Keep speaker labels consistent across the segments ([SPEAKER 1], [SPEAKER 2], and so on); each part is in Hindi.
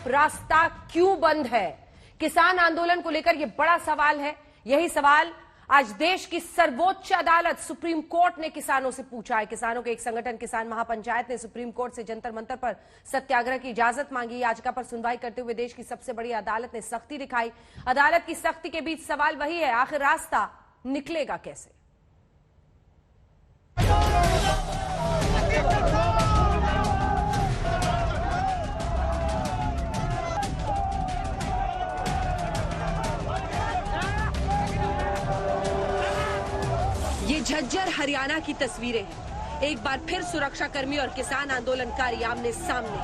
[SPEAKER 1] रास्ता क्यों बंद है? किसान आंदोलन को लेकर यह बड़ा सवाल है। यही सवाल आज देश की सर्वोच्च अदालत सुप्रीम कोर्ट ने किसानों से पूछा है। किसानों के एक संगठन किसान महापंचायत ने सुप्रीम कोर्ट से जंतर मंतर पर सत्याग्रह की इजाजत मांगी। याचिका पर सुनवाई करते हुए देश की सबसे बड़ी अदालत ने सख्ती दिखाई। अदालत की सख्ती के बीच सवाल वही है, आखिर रास्ता निकलेगा कैसे? ये झज्जर हरियाणा की तस्वीरें हैं। एक बार फिर सुरक्षा कर्मी और किसान आंदोलनकारी आमने सामने।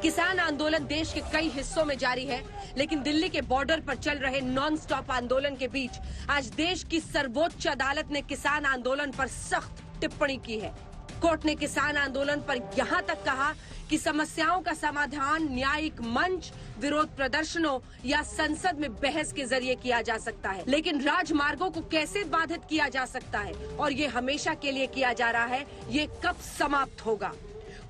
[SPEAKER 1] किसान आंदोलन देश के कई हिस्सों में जारी है, लेकिन दिल्ली के बॉर्डर पर चल रहे नॉन स्टॉप आंदोलन के बीच आज देश की सर्वोच्च अदालत ने किसान आंदोलन पर सख्त टिप्पणी की है। कोर्ट ने किसान आंदोलन पर यहां तक कहा कि समस्याओं का समाधान न्यायिक मंच, विरोध प्रदर्शनों या संसद में बहस के जरिए किया जा सकता है, लेकिन राजमार्गों को कैसे बाधित किया जा सकता है और ये हमेशा के लिए किया जा रहा है, ये कब समाप्त होगा?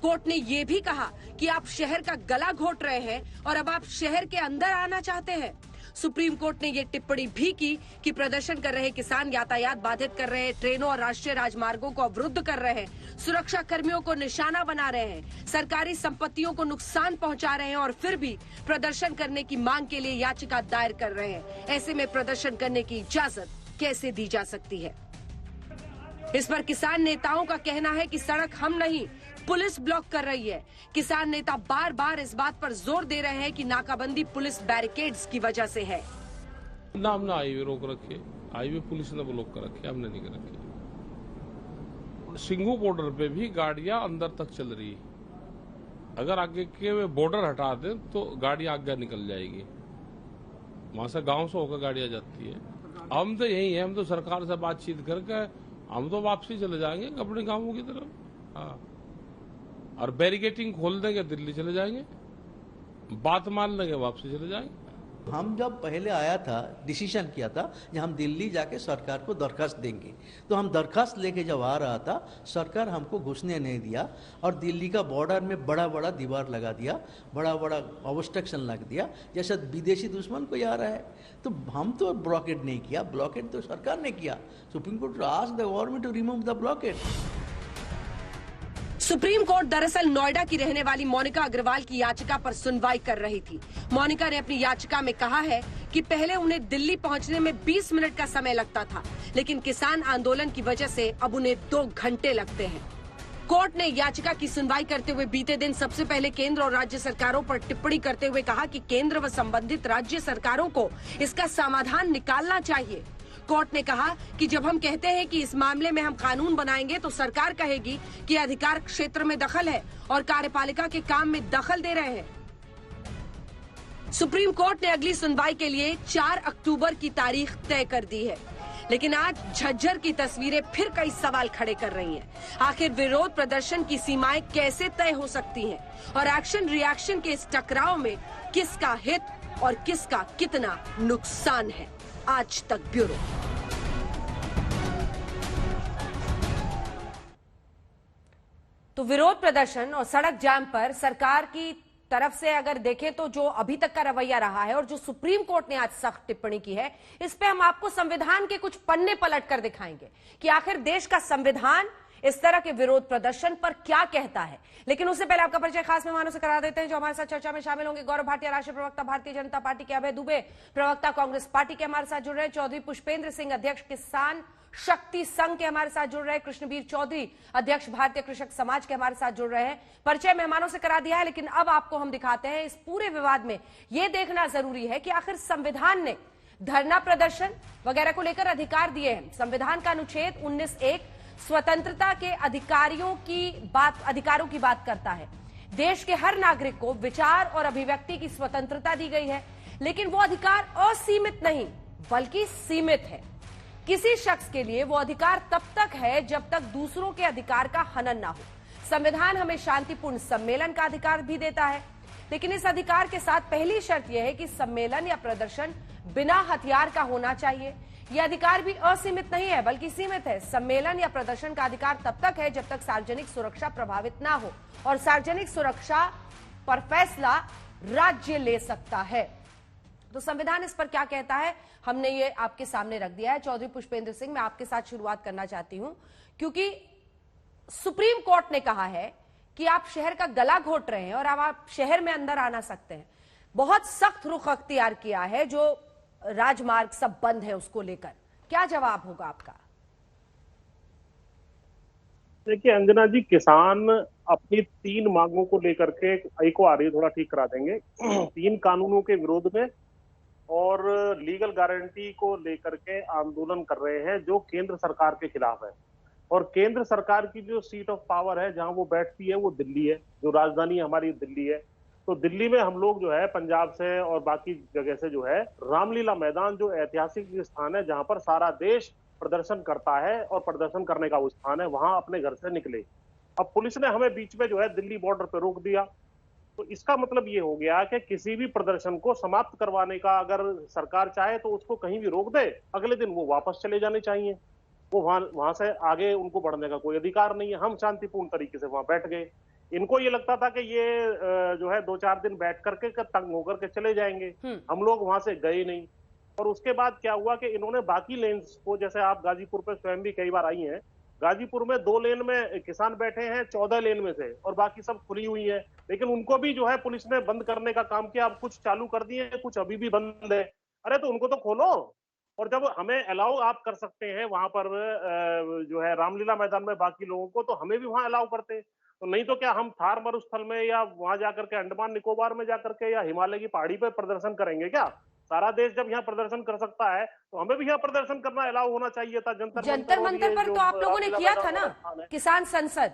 [SPEAKER 1] कोर्ट ने ये भी कहा कि आप शहर का गला घोट रहे हैं और अब आप शहर के अंदर आना चाहते हैं। सुप्रीम कोर्ट ने ये टिप्पणी भी की कि प्रदर्शन कर रहे किसान यातायात बाधित कर रहे हैं, ट्रेनों और राष्ट्रीय राजमार्गों को अवरुद्ध कर रहे हैं, सुरक्षा कर्मियों को निशाना बना रहे हैं, सरकारी संपत्तियों को नुकसान पहुंचा रहे हैं और फिर भी प्रदर्शन करने की मांग के लिए याचिका दायर कर रहे हैं। ऐसे में प्रदर्शन करने की इजाजत कैसे दी जा सकती है? इस पर किसान नेताओं का कहना है कि सड़क हम नहीं, पुलिस ब्लॉक कर रही है। किसान नेता बार बार इस बात पर जोर दे रहे हैं कि नाकाबंदी पुलिस बैरिकेड्स की वजह से है।
[SPEAKER 2] ना हमने हाईवे रोक रखे, हाईवे पुलिस ने ब्लॉक कर रखे, हमने नहीं कर रखे। सिंघू बॉर्डर पे भी गाड़ियां अंदर तक चल रही है। अगर आगे के बॉर्डर हटा दें तो गाड़ी आगे निकल जाएगी। वहां से गांव से होकर गाड़ियां जाती है। हम तो यही है, हम तो सरकार से बातचीत करके हम तो वापसी चले जाएंगे अपने गांवों की तरफ। हाँ, और बैरिकेटिंग खोल देंगे, दिल्ली चले जाएंगे, बात मान लेंगे, वापसी चले जाएंगे।
[SPEAKER 3] हम जब पहले आया था, डिसीजन किया था कि हम दिल्ली जाके सरकार को दरखास्त देंगे, तो हम दरखास्त लेके जब आ रहा था, सरकार हमको घुसने नहीं दिया और दिल्ली का बॉर्डर में बड़ा बड़ा दीवार लगा दिया, बड़ा बड़ा ऑब्स्ट्रक्शन लग दिया, जैसे विदेशी दुश्मन कोई आ रहा है। तो हम तो ब्लॉकेड नहीं किया, ब्लॉकेड तो सरकार ने किया। Supreme court asked the government to remove the blockade.
[SPEAKER 1] Supreme court दरअसल नोएडा की रहने वाली मोनिका अग्रवाल की याचिका पर सुनवाई कर रही थी। मोनिका ने अपनी याचिका में कहा है कि पहले उन्हें दिल्ली पहुंचने में 20 मिनट का समय लगता था, लेकिन किसान आंदोलन की वजह से अब उन्हें 2 घंटे लगते हैं। कोर्ट ने याचिका की सुनवाई करते हुए बीते दिन सबसे पहले केंद्र और राज्य सरकारों पर टिप्पणी करते हुए कहा कि केंद्र व संबंधित राज्य सरकारों को इसका समाधान निकालना चाहिए। कोर्ट ने कहा कि जब हम कहते हैं कि इस मामले में हम कानून बनाएंगे तो सरकार कहेगी कि अधिकार क्षेत्र में दखल है और कार्यपालिका के काम में दखल दे रहे हैं। सुप्रीम कोर्ट ने अगली सुनवाई के लिए 4 अक्टूबर की तारीख तय कर दी है, लेकिन आज झज्जर की तस्वीरें फिर कई सवाल खड़े कर रही हैं। आखिर विरोध प्रदर्शन की सीमाएं कैसे तय हो सकती हैं और एक्शन रिएक्शन के इस टकराव में किसका हित और किसका कितना नुकसान है? आज तक ब्यूरो। तो विरोध प्रदर्शन और सड़क जाम पर सरकार की तरफ से अगर देखें तो जो अभी तक का रवैया रहा है और जो सुप्रीम कोर्ट ने आज सख्त टिप्पणी की है, इस पे हम आपको संविधान के कुछ पन्ने पलट कर दिखाएंगे कि आखिर देश का संविधान इस तरह के विरोध प्रदर्शन पर क्या कहता है। लेकिन उससे पहले आपका परिचय खास मेहमानों से करा देते हैं जो हमारे साथ चर्चा में शामिल होंगे। गौरव भाटिया, राष्ट्रीय प्रवक्ता भारतीय जनता पार्टी के, अभय दुबे, प्रवक्ता कांग्रेस पार्टी के हमारे साथ जुड़ रहे, चौधरी पुष्पेंद्र सिंह, अध्यक्ष किसान शक्ति संघ के हमारे साथ जुड़ रहे, कृष्णवीर चौधरी, अध्यक्ष भारतीय कृषक समाज के हमारे साथ जुड़ रहे हैं। परिचय मेहमानों से करा दिया है, लेकिन अब आपको हम दिखाते हैं इस पूरे विवाद में यह देखना जरूरी है कि आखिर संविधान ने धरना प्रदर्शन वगैरह को लेकर अधिकार दिए हैं। संविधान का अनुच्छेद 19(1) स्वतंत्रता के अधिकारों की बात करता है। देश के हर नागरिक को विचार और अभिव्यक्ति की स्वतंत्रता दी गई है, लेकिन वो अधिकार असीमित नहीं बल्कि सीमित है। किसी शख्स के लिए वो अधिकार तब तक है जब तक दूसरों के अधिकार का हनन ना हो। संविधान हमें शांतिपूर्ण सम्मेलन का अधिकार भी देता है, लेकिन इस अधिकार के साथ पहली शर्त यह है कि सम्मेलन या प्रदर्शन बिना हथियार का होना चाहिए। यह अधिकार भी असीमित नहीं है बल्कि सीमित है। सम्मेलन या प्रदर्शन का अधिकार तब तक है जब तक सार्वजनिक सुरक्षा प्रभावित ना हो, और सार्वजनिक सुरक्षा पर फैसला राज्य ले सकता है। तो संविधान इस पर क्या कहता है, हमने ये आपके सामने रख दिया है। चौधरी पुष्पेंद्र सिंह, मैं आपके साथ शुरुआत करना चाहती हूं, क्योंकि सुप्रीम कोर्ट ने कहा है कि आप शहर का गला घोट रहे हैं और अब आप शहर में अंदर आना सकते हैं। बहुत सख्त रुख अख्तियार किया है, जो राजमार्ग सब बंद है उसको लेकर। क्या जवाब होगा आपका?
[SPEAKER 4] देखिए अंजना जी, किसान अपनी 3 मांगों को लेकर के, एक को आ रही है थोड़ा ठीक करा देंगे, 3 कानूनों के विरोध में और लीगल गारंटी को लेकर के आंदोलन कर रहे हैं जो केंद्र सरकार के खिलाफ है। और केंद्र सरकार की जो सीट ऑफ पावर है, जहां वो बैठती है, वो दिल्ली है, जो राजधानी हमारी दिल्ली है। तो दिल्ली में हम लोग जो है पंजाब से और बाकी जगह से जो है, रामलीला मैदान जो ऐतिहासिक स्थान है जहां पर सारा देश प्रदर्शन करता है और प्रदर्शन करने का वो स्थान है, वहां अपने घर से निकले। अब पुलिस ने हमें बीच में जो है दिल्ली बॉर्डर पे रोक दिया। तो इसका मतलब ये हो गया कि किसी भी प्रदर्शन को समाप्त करवाने का अगर सरकार चाहे तो उसको कहीं भी रोक दे, अगले दिन वो वापस चले जाने चाहिए। वो वहां से आगे उनको बढ़ने का कोई अधिकार नहीं है। हम शांतिपूर्ण तरीके से वहां बैठ गए। इनको ये लगता था कि ये जो है 2-4 दिन बैठ करके तंग होकर के चले जाएंगे। हम लोग वहां से गए नहीं। और उसके बाद क्या हुआ कि इन्होंने बाकी लेन्स को, जैसे आप गाजीपुर पे स्वयं भी कई बार आई हैं, गाजीपुर में 2 लेन में किसान बैठे हैं 14 लेन में से, और बाकी सब खुली हुई है। लेकिन उनको भी जो है पुलिस ने बंद करने का काम किया। अब कुछ चालू कर दिए, कुछ अभी भी बंद है। अरे तो उनको तो खोलो। और जब हमें अलाउ आप कर सकते हैं वहां पर जो है रामलीला मैदान में बाकी लोगों को, तो हमें भी वहां अलाउ करते। तो नहीं तो क्या हम थार मरुस्थल में या वहां जाकर के अंडमान निकोबार में जाकर के या हिमालय की पहाड़ी पर प्रदर्शन करेंगे क्या? सारा देश जब यहाँ प्रदर्शन कर सकता है तो हमें भी यहाँ प्रदर्शन करना अलाउ होना चाहिए था।
[SPEAKER 1] जंतर मंतर पर तो आप लोगों ने किया था ना, किसान संसद।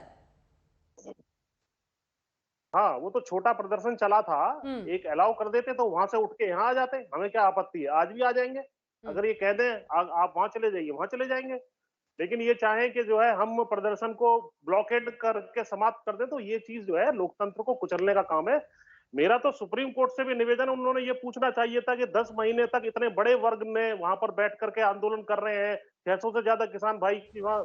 [SPEAKER 4] हाँ, वो तो छोटा प्रदर्शन चला था। एक अलाउ कर देते तो वहां से उठ के यहाँ आ जाते, हमें क्या आपत्ति है? आज भी आ जाएंगे। अगर ये कह दें आप वहां चले जाइए, वहां चले जाएंगे। लेकिन ये चाहें कि जो है हम प्रदर्शन को ब्लॉकेड करके समाप्त कर दें, तो ये चीज जो है लोकतंत्र को कुचलने का काम है। मेरा तो सुप्रीम कोर्ट से भी निवेदन, उन्होंने ये पूछना चाहिए था कि 10 महीने तक इतने बड़े वर्ग में वहां पर बैठ करके आंदोलन कर रहे हैं, 600 से ज्यादा किसान भाई की वहां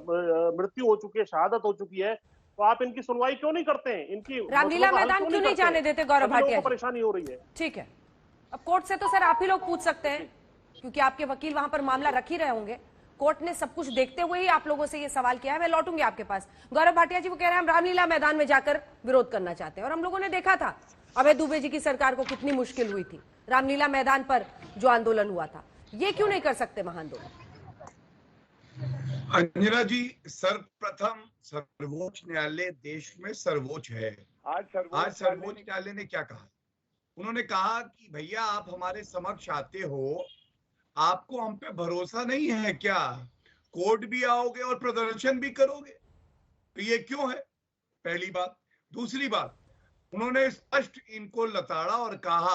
[SPEAKER 4] मृत्यु हो चुकी है, शहादत हो चुकी है, तो आप इनकी सुनवाई क्यों नहीं करते हैं? इनकी
[SPEAKER 1] रामलीला मैदान क्यों नहीं जाने देते गौरव भाटिया?
[SPEAKER 4] परेशानी हो रही है।
[SPEAKER 1] ठीक है, अब कोर्ट से तो सर आप ही लोग पूछ सकते हैं, क्योंकि आपके वकील वहां पर मामला रख ही रहे होंगे। कोर्ट ने सब कुछ देखते हुए ही आप लोगों से ये सवाल किया है। मैं लौटूंगी आपके पास। गौरव भाटिया जी वो कह रहे हैं हम रामलीला मैदान में जाकर विरोध करना चाहते हैं, और हम लोगों ने देखा था अभय दुबे जी की सरकार को कितनी मुश्किल हुई थी रामलीला मैदान पर जो आंदोलन हुआ था। ये क्यों नहीं कर सकते वहां आंदोलन?
[SPEAKER 5] अंजना जी, सर्वप्रथम सर्वोच्च न्यायालय देश में सर्वोच्च है। आज सर्वोच्च न्यायालय ने क्या कहा? उन्होंने कहा कि भैया आप हमारे समक्ष आते हो, आपको हम पे भरोसा नहीं है क्या? कोर्ट भी आओगे और प्रदर्शन भी करोगे, तो ये क्यों है? पहली बात। दूसरी बात, उन्होंने स्पष्ट इनको लताड़ा और कहा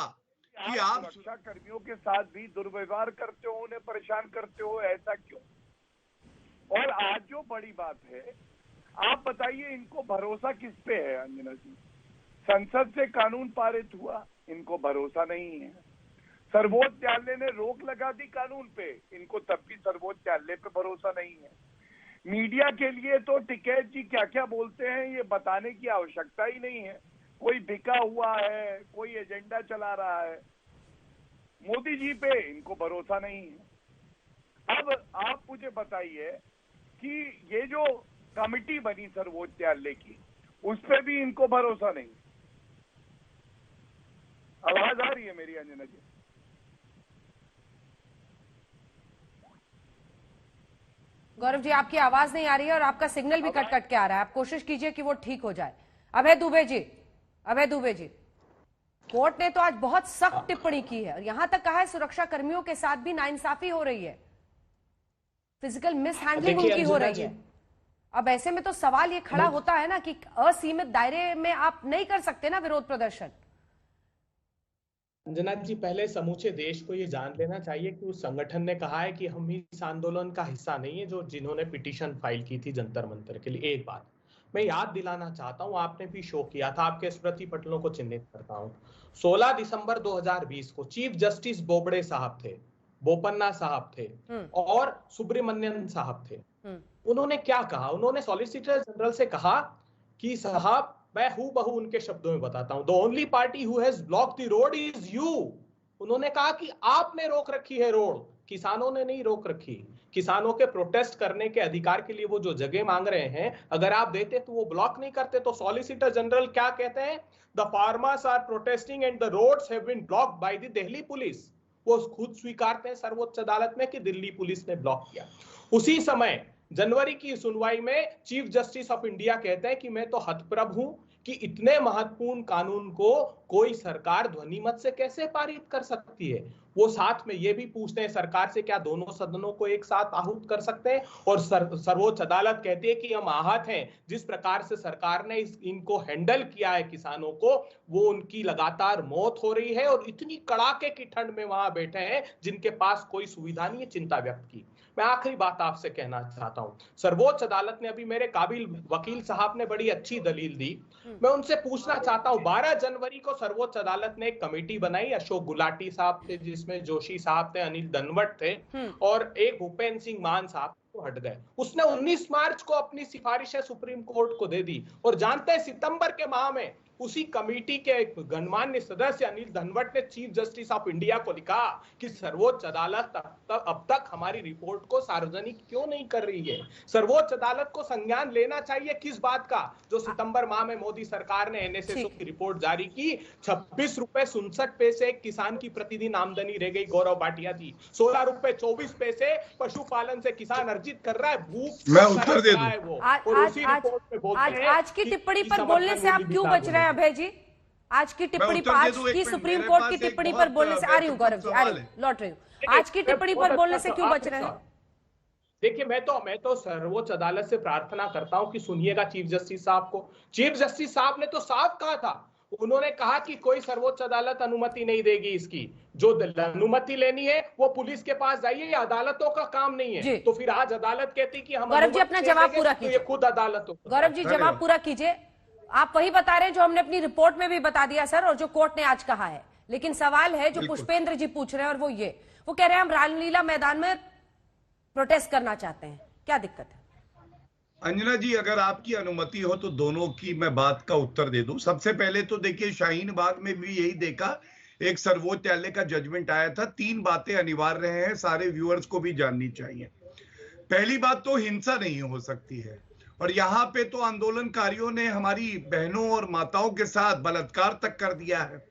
[SPEAKER 5] कि आप सुरक्षा कर्मियों के साथ भी दुर्व्यवहार करते हो, उन्हें परेशान करते हो, ऐसा क्यों? और आज जो बड़ी बात है, आप बताइए इनको भरोसा किस पे है? अंजना जी, संसद से कानून पारित हुआ, इनको भरोसा नहीं है। सर्वोच्च न्यायालय ने रोक लगा दी कानून पे, इनको तब भी सर्वोच्च न्यायालय पे भरोसा नहीं है। मीडिया के लिए तो टिकैत जी क्या क्या बोलते हैं ये बताने की आवश्यकता ही नहीं है। कोई बिका हुआ है, कोई एजेंडा चला रहा है। मोदी जी पे इनको भरोसा नहीं है। अब आप मुझे बताइए कि ये जो कमिटी बनी सर्वोच्च न्यायालय की, उस पर भी इनको भरोसा नहीं। आवाज आ रही है मेरी अंजना जी?
[SPEAKER 1] गौरव जी आपकी आवाज नहीं आ रही है और आपका सिग्नल भी कट कट के आ रहा है। आप कोशिश कीजिए कि वो ठीक हो जाए। अभय दुबे जी, कोर्ट ने तो आज बहुत सख्त टिप्पणी की है और यहां तक कहा है सुरक्षा कर्मियों के साथ भी नाइंसाफी हो रही है, फिजिकल मिसहैंडलिंग उनकी हो रही है। अब ऐसे में तो सवाल ये खड़ा होता है ना कि असीमित दायरे में आप नहीं कर सकते ना विरोध प्रदर्शन।
[SPEAKER 6] अंजना जी, पहले समूचे देश को ये जान लेना चाहिए कि उस संगठन ने कहा है कि हम इस आंदोलन का हिस्सा नहीं है, जो जिन्होंने पिटीशन फाइल की थी जंतर मंतर के लिए। एक बात। मैं याद दिलाना चाहता हूं, आपने भी शो किया था, आपके स्मृति पटलों को चिन्हित करता हूं। 16 दिसंबर 2020 को चीफ जस्टिस बोबड़े साहब थे, बोपन्ना साहब थे और सुब्रमण्यन साहब थे। उन्होंने क्या कहा? उन्होंने सॉलिसिटर जनरल से कहा कि साहब, मैं हूबहू उनके शब्दों में बताता हूं, the only party who has blocked the road is you. उन्होंने कहा कि आपने रोक रखी है रोड, किसानों ने नहीं रोक रखी। किसानों के प्रोटेस्ट करने के अधिकार के लिए वो जो जगह मांग रहे हैं, अगर आप देते तो वो ब्लॉक नहीं करते। तो सॉलिसिटर जनरल क्या कहते हैं? The farmers are protesting and the roads have been blocked by the Delhi police. वो खुद स्वीकारते हैं सर्वोच्च अदालत में कि दिल्ली पुलिस ने ब्लॉक किया। उसी समय जनवरी की सुनवाई में चीफ जस्टिस ऑफ इंडिया कहते हैं कि मैं तो हतप्रभ हूं कि इतने महत्वपूर्ण कानून को कोई सरकार ध्वनिमत से कैसे पारित कर सकती है। वो साथ में ये भी पूछते हैं सरकार से, क्या दोनों सदनों को एक साथ आहूत कर सकते हैं? और सर्वोच्च अदालत कहती है कि हम आहत हैं। जिस प्रकार से सरकार ने इनको हैंडल किया है किसानों को, वो उनकी लगातार मौत हो रही है और इतनी कड़ाके की ठंड में वहां बैठे हैं जिनके पास कोई सुविधा नहीं है, चिंता व्यक्त की। मैं आखिरी बात आपसे कहना चाहता हूं, सर्वोच्च अदालत ने, अभी मेरे काबिल वकील साहब ने बड़ी अच्छी दलील दी, मैं उनसे पूछना चाहता हूं, 12 जनवरी को सर्वोच्च अदालत ने एक कमेटी बनाई, अशोक गुलाटी साहब थे जिसमें जोशी साहब थे, अनिल धनवट थे और एक भूपेंद्र सिंह मान साहब को हट गए। उसने 19 मार्च को अपनी सिफारिशें सुप्रीम कोर्ट को दे दी और जानते हैं सितंबर के माह में उसी कमेटी के गणमान्य सदस्य अनिल धनवट ने चीफ जस्टिस ऑफ इंडिया को लिखा कि सर्वोच्च अदालत अब तक हमारी रिपोर्ट को सार्वजनिक क्यों नहीं कर रही है। सर्वोच्च अदालत को संज्ञान लेना चाहिए किस बात का, जो सितंबर माह में मोदी सरकार ने एनएसएसओ की रिपोर्ट जारी की, 26 रुपए 67 पैसे किसान की प्रतिदिन आमदनी रह गई, गौरव भाटिया थी। 16 रुपए 24 पैसे पशुपालन से किसान अर्जित कर रहा है, भूख
[SPEAKER 5] मैं उत्तर दे दूं।
[SPEAKER 6] वो और उसी रिपोर्ट में बोलते हैं
[SPEAKER 1] आज की टिप्पणी पर बोलने से आप क्यों बच रहे हैं अभय जी? आज की टिप्पणी, आज की सुप्रीम कोर्ट की टिप्पणी पर बोलने से, आ रही हूँ गौरव जी, आ रही हूँ, लौट रही हूँ, आज की टिप्पणी पर बोलने से क्यों बच रहे हैं?
[SPEAKER 6] देखिए, मैं तो सर्वोच्च अदालत से प्रार्थना करता हूं कि सुनिएगा चीफ जस्टिस साहब को। चीफ जस्टिस साहब ने तो साफ कहा था, उन्होंने कहा कि कोई सर्वोच्च अदालत अनुमति नहीं देगी इसकी, जो अनुमति लेनी है वो पुलिस के पास जाइए, ये अदालतों का काम नहीं है। तो फिर आज अदालत कहती कि हम
[SPEAKER 1] गौरव जी अपना जवाब पूरा कीजिए,
[SPEAKER 6] खुद अदालतों।
[SPEAKER 1] गौरव जी जवाब पूरा कीजिए। आप वही बता रहे हैं जो हमने अपनी रिपोर्ट में भी बता दिया सर, और जो कोर्ट ने आज कहा है। लेकिन सवाल है जो पुष्पेंद्र जी पूछ रहे हैं, और वो कह रहे हैं हम रामलीला मैदान में प्रोटेस्ट करना चाहते हैं, क्या दिक्कत है?
[SPEAKER 5] अंजना जी, अगर आपकी अनुमति हो तो दोनों की मैं बात का उत्तर दे दूं। सबसे पहले तो देखिए, शाहीन बाग में भी यही देखा, एक सर्वोच्च न्यायालय का जजमेंट आया था। 3 बातें अनिवार्य हैं, सारे व्यूअर्स को भी जाननी चाहिए। पहली बात तो हिंसा नहीं हो सकती है, और यहाँ पे तो आंदोलनकारियों ने हमारी बहनों और माताओं के साथ बलात्कार तक कर दिया है।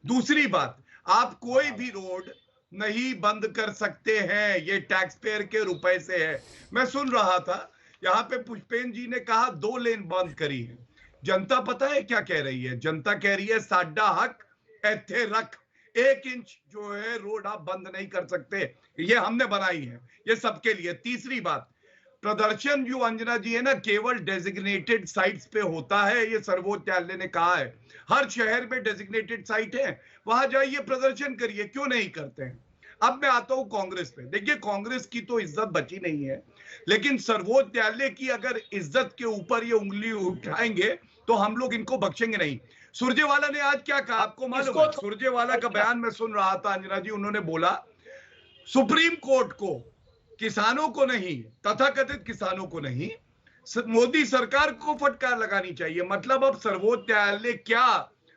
[SPEAKER 5] दूसरी बात, आप कोई भी रोड नहीं बंद कर सकते हैं, ये टैक्स पेयर के रुपए से है। मैं सुन रहा था यहाँ पे पुष्पेंद्र जी ने कहा 2 लेन बंद करी है। जनता पता है क्या कह रही है? जनता कह रही है साडा हक ऐथे रख, 1 इंच जो है रोड आप बंद नहीं कर सकते, ये हमने बनाई है, ये सबके लिए। तीसरी बात, प्रदर्शन जो अंजना जी है ना, केवल डेजिग्नेटेड साइट्स पे होता है, ये सर्वोच्च न्यायालय ने कहा है। हर शहर में डेजिग्नेटेड साइट है, वहां जाइए प्रदर्शन करिए, क्यों नहीं करते हैं? अब मैं आता हूं कांग्रेस पे। देखिए, कांग्रेस की तो इज्जत बची नहीं है, लेकिन सर्वोच्च न्यायालय की अगर इज्जत के ऊपर ये उंगली उठाएंगे तो हम लोग इनको बख्शेंगे नहीं। सुरजेवाला ने आज क्या कहा आपको मालूम है? सुरजेवाला का बयान मैं सुन रहा था अंजना जी, उन्होंने बोला सुप्रीम कोर्ट को, किसानों को नहीं, तथाकथित किसानों को नहीं, मोदी सरकार को फटकार लगानी चाहिए। मतलब अब सर्वोच्च न्यायालय क्या